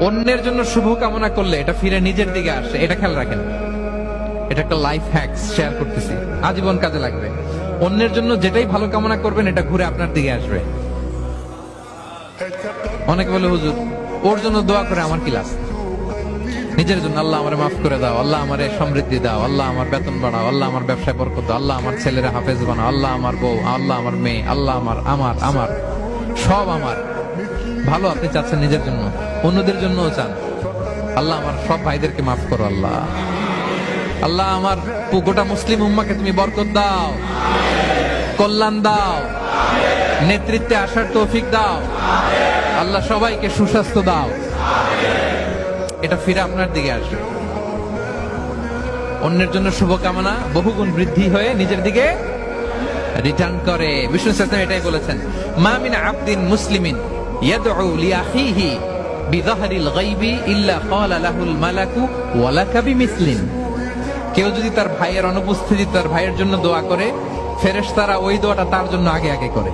অন্যের জন্য শুভ কামনা করলে এটা ফিরে নিজের দিকে আসে, এটা খেয়াল রাখেন। এটা একটা লাইফ হ্যাকস শেয়ার করতেছি, আজীবন কাজে লাগবে। অন্যের জন্য যেটাই ভালো কামনা করবেন এটা ঘুরে আপনার দিকে আসবে। অনেকে বলে হুজুর ওর জন্য দোয়া করে আমার কি লাভ? নিজের জন্য আল্লাহ আমারে মাফ করে দাও, আল্লাহ আমারে সমৃদ্ধি দাও, আল্লাহ আমার বেতন বাড়াও, আল্লাহ আমার ব্যবসায় বরকত দাও, আল্লাহ আমার ছেলেরা হাফেজ বানাও, আল্লাহ আমার বউ, আল্লাহ আমার মেয়ে, আল্লাহ আমার আমার আমার সব আমার ভালো আপনি চাচ্ছেন নিজের জন্য, অন্যদের জন্যও চান। আল্লাহ আমার সব ভাইদেরকে মাফ করো, আল্লাহ আল্লাহ আমার গোটা মুসলিম উম্মাকে তুমি বরকত দাও, কল্যাণ দাও, নেতৃত্বে আসার তৌফিক দাও, আল্লাহ সবাইকে সুস্বাস্থ্য দাও। এটা ফিরে আপনার দিকে আসবে। অন্যের জন্য শুভকামনা বহুগুণ বৃদ্ধি হয়ে নিজের দিকে রিটার্ন করে। বিষ্ণু সাল্লাল্লাহু এটাই বলেছেন, মা মিন আবদিন মুসলিমিন ইয়াদউ লিআখিহি বিযাহরিল গায়বি ইল্লা ক্বালা লাহুল মালাকু ওয়া লাকা বিমিসলিন। কেউ যদি তার ভাইয়ের অনুপস্থিতি তার ভাইয়ের জন্য দোয়া করে, ফেরেশতারা ওই দোয়াটা তার জন্য আগে আগে করে।